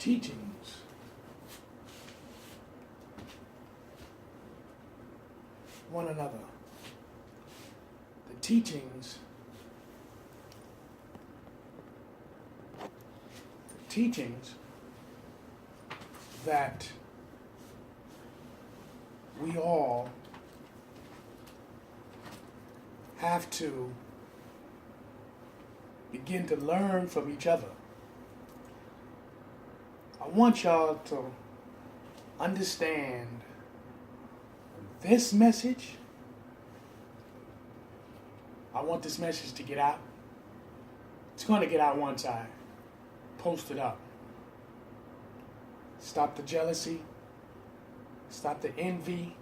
teachings one another. The teachings that we all have to begin to learn from each other. I want y'all to understand this message. I want this message to get out. It's going to get out once I post it up. Stop the jealousy. Stop the envy.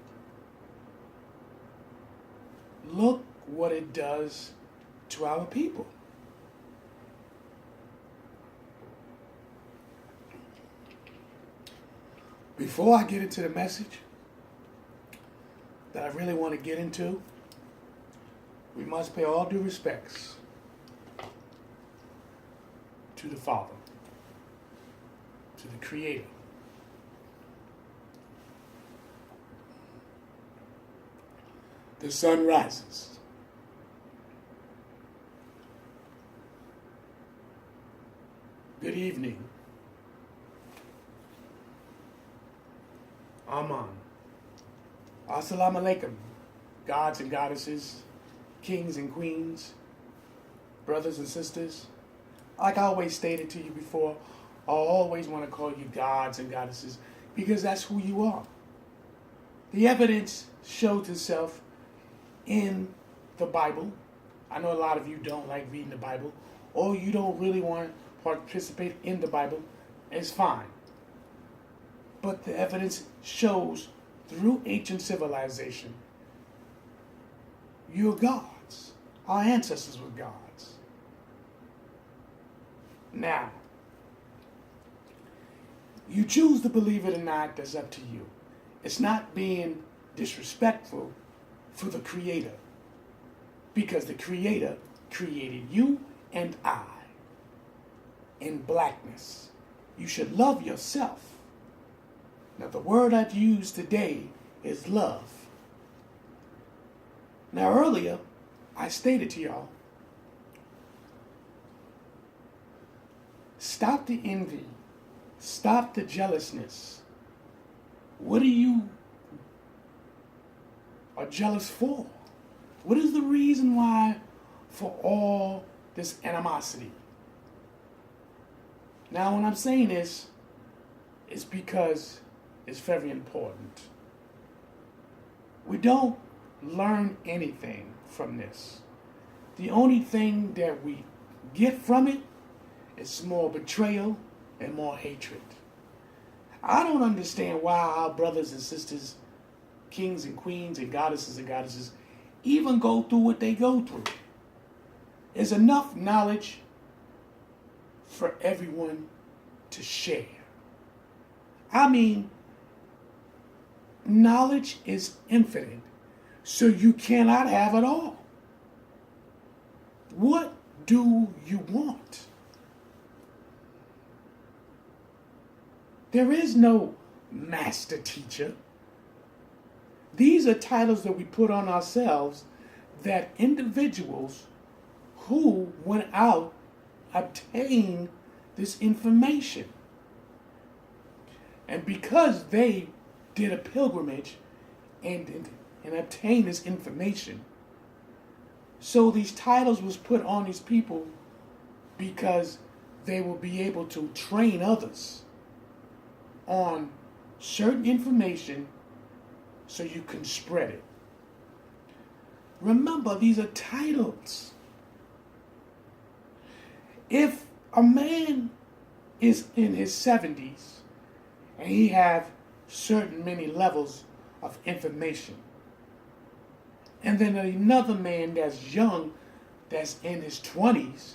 Look what it does to our people. Before I get into the message that I really want to get into, we must pay all due respects to the Father, to the Creator. The sun rises. Good evening. Amun. Assalamu alaikum, gods and goddesses, kings and queens, brothers and sisters. Like I always stated to you before, I always want to call you gods and goddesses because that's who you are. The evidence shows itself in the Bible. I know a lot of you don't like reading the Bible, or you don't really want to participate in the Bible. It's fine. But the evidence shows through ancient civilization, you're gods. Our ancestors were gods. Now, you choose to believe it or not, that's up to you. It's not being disrespectful for the Creator, because the Creator created you and I in blackness. You should love yourself. Now, the word I've used today is love. Now, earlier, I stated to y'all, stop the envy, stop the jealousness. What are you jealous for? What is the reason why for all this animosity? Now, when I'm saying this, it's because it's very important. We don't learn anything from this. The only thing that we get from it is more betrayal and more hatred. I don't understand why our brothers and sisters, kings and queens and goddesses even go through what they go through. There's enough knowledge for everyone to share. I mean, knowledge is infinite, so you cannot have it all. What do you want? There is no master teacher. These are titles that we put on ourselves that individuals who went out obtained this information. And because they did a pilgrimage and obtained this information, so these titles was put on these people because they will be able to train others on certain information so you can spread it. Remember, these are titles. If a man is in his 70s and he have certain many levels of information, and then another man that's young, that's in his 20s,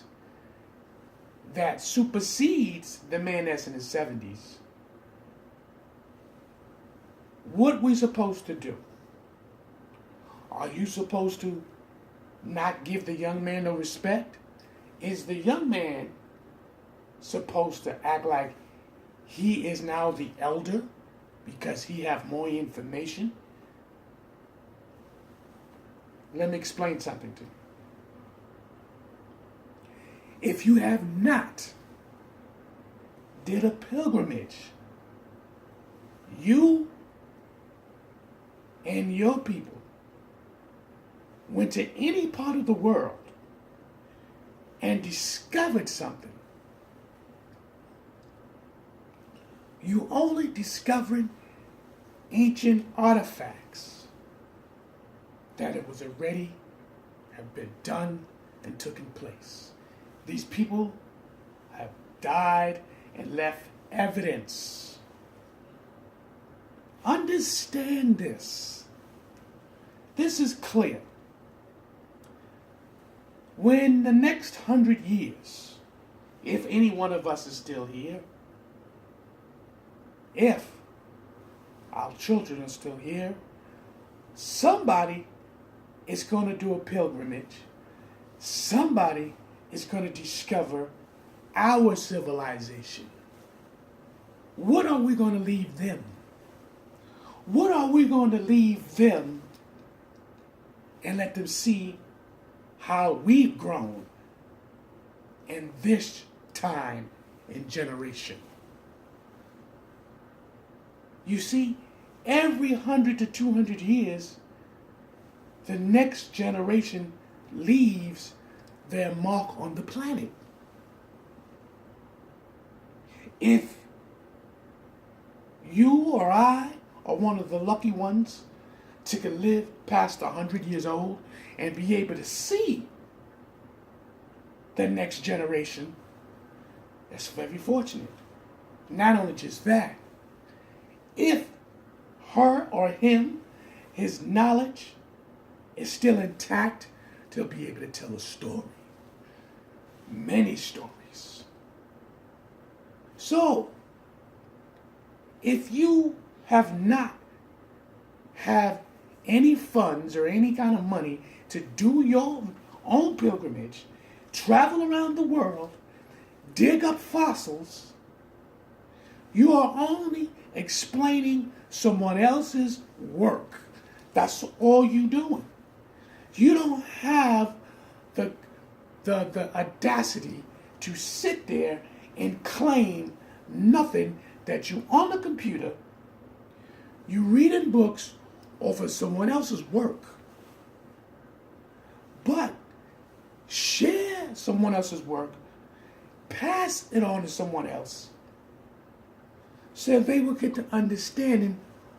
that supersedes the man that's in his 70s, what we supposed to do? Are you supposed to not give the young man no respect? Is the young man supposed to act like he is now the elder because he have more information. Let me explain something to you. If you have not did a pilgrimage, you and your people went to any part of the world and discovered something, you only discovering ancient artifacts that it was already have been done and taken place. These people have died and left evidence. Understand this. This is clear. When the next 100 years, if any one of us is still here, if our children are still here, somebody is going to do a pilgrimage. Somebody is going to discover our civilization. What are we going to leave them? What are we going to leave them and let them see how we've grown in this time and generation? You see, every 100 to 200 years, the next generation leaves their mark on the planet. If you or I are one of the lucky ones to live past 100 years old and be able to see the next generation, that's very fortunate. Not only just that, if her or him, his knowledge is still intact, to be able to tell a story. Many stories. So, if you have not have any funds or any kind of money to do your own pilgrimage, travel around the world, dig up fossils, you are only explaining someone else's work. That's all you're doing. You don't have the audacity to sit there and claim nothing that you on the computer, you reading books over someone else's work. But share someone else's work, pass it on to someone else, so they will get to understanding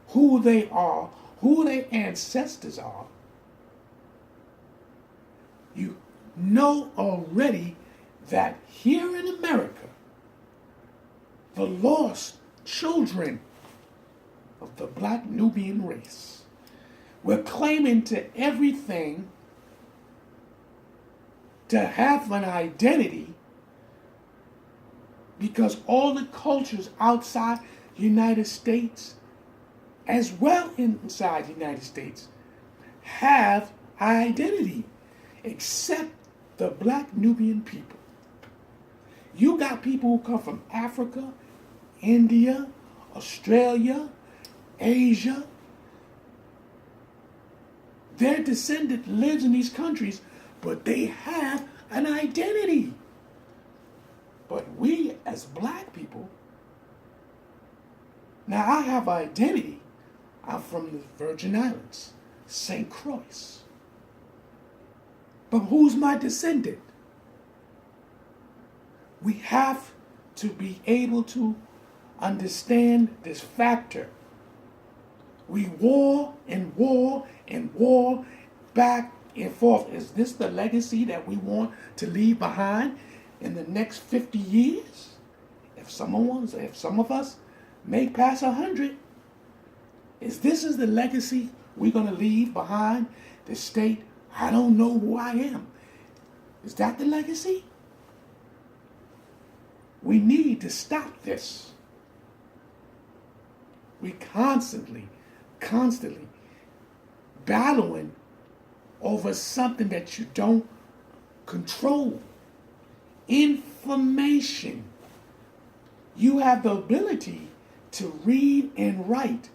who they are, who their ancestors are. You know already that here in America, the lost children of the black Nubian race were claiming to everything to have an identity, because all the cultures outside the United States, as well inside the United States, have identity, except the black Nubian people. You got people who come from Africa, India, Australia, Asia. Their descendant lives in these countries, but they have an identity. But we as black people, now I have an identity. I'm from the Virgin Islands, St. Croix. But who's my descendant? We have to be able to understand this factor. We war and war and war back and forth. Is this the legacy that we want to leave behind in the next 50 years? If some of us make past 100, is the legacy we're going to leave behind? The state, I don't know who I am. Is that the legacy? We need to stop this. We constantly battling over something that you don't control. Information. You have the ability to read and write.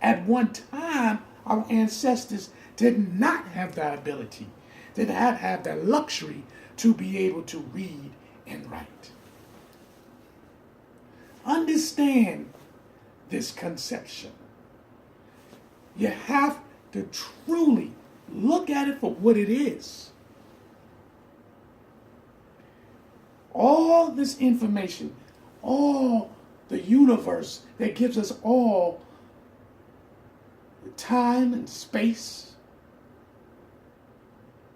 At one time, our ancestors did not have that ability, did not have that luxury to be able to read and write. Understand this conception. You have to truly look at it for what it is. All this information, all the universe that gives us all the time and space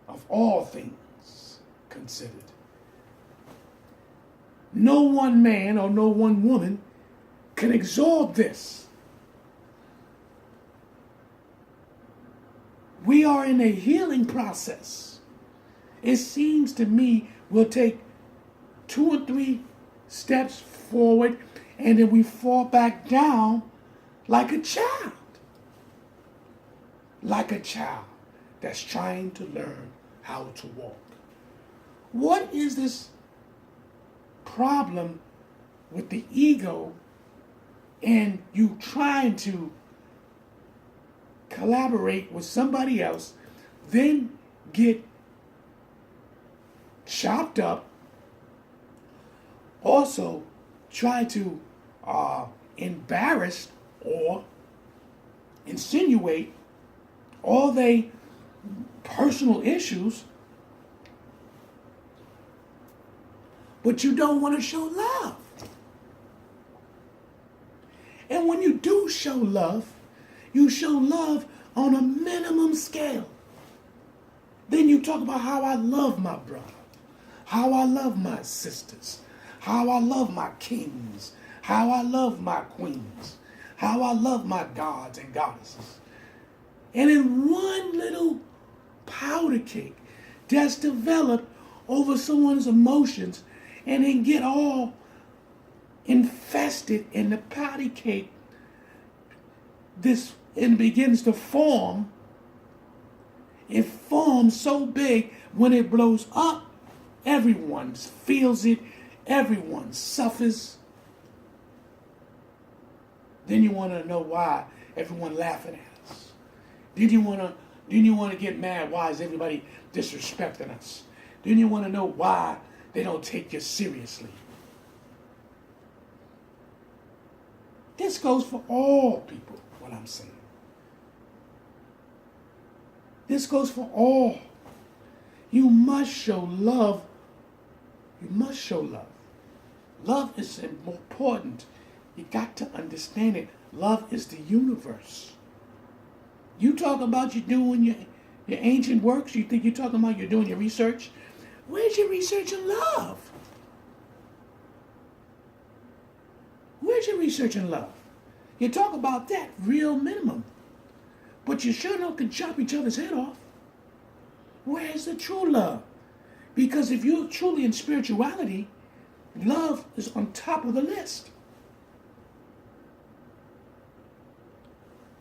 of all things considered. No one man or no one woman can absorb this. We are in a healing process. It seems to me we'll take 2 or 3 steps forward and then we fall back down like a child. Like a child that's trying to learn how to walk. What is this problem with the ego and you trying to collaborate with somebody else, then get chopped up, also try to embarrass or insinuate all their personal issues, but you don't want to show love. And when you do show love, you show love on a minimum scale. Then you talk about how I love my brother, how I love my sisters, how I love my kings, how I love my queens, how I love my gods and goddesses. And in one little powder cake that's developed over someone's emotions and then get all infested in the powder cake, this and begins to form. It forms so big when it blows up, everyone feels it, everyone suffers. Then you want to know why everyone laughing at us. Then you want to get mad, why is everybody disrespecting us? Then you want to know why they don't take you seriously. This goes for all people, what I'm saying. This goes for all. You must show love. You must show love. Love is important. You got to understand it. Love is the universe. You talk about you doing your ancient works. You think you're talking about you're doing your research. Where's your research in love? Where's your research in love? You talk about that real minimum. But you sure enough can chop each other's head off. Where's the true love? Because if you're truly in spirituality, love is on top of the list.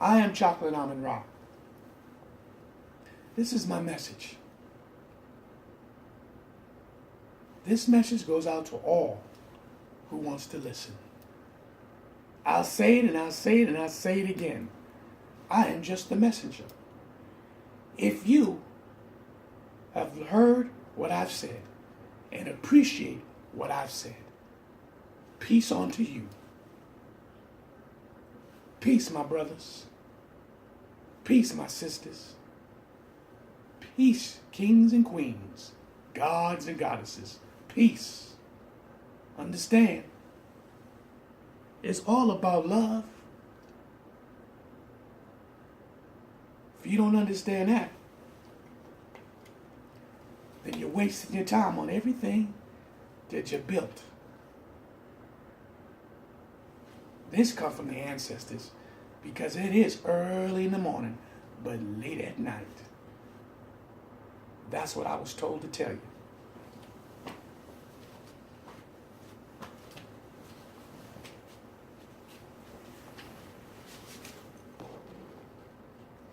I am Chocolate AMUN-RA. This is my message. This message goes out to all who wants to listen. I'll say it and I'll say it and I'll say it again. I am just the messenger. If you have heard what I've said and appreciate what I've said, peace unto you. Peace, my brothers. Peace, my sisters. Peace, kings and queens, gods and goddesses. Peace. Understand, it's all about love. If you don't understand that, then you're wasting your time on everything that you built. This comes from the ancestors because it is early in the morning, but late at night. That's what I was told to tell you.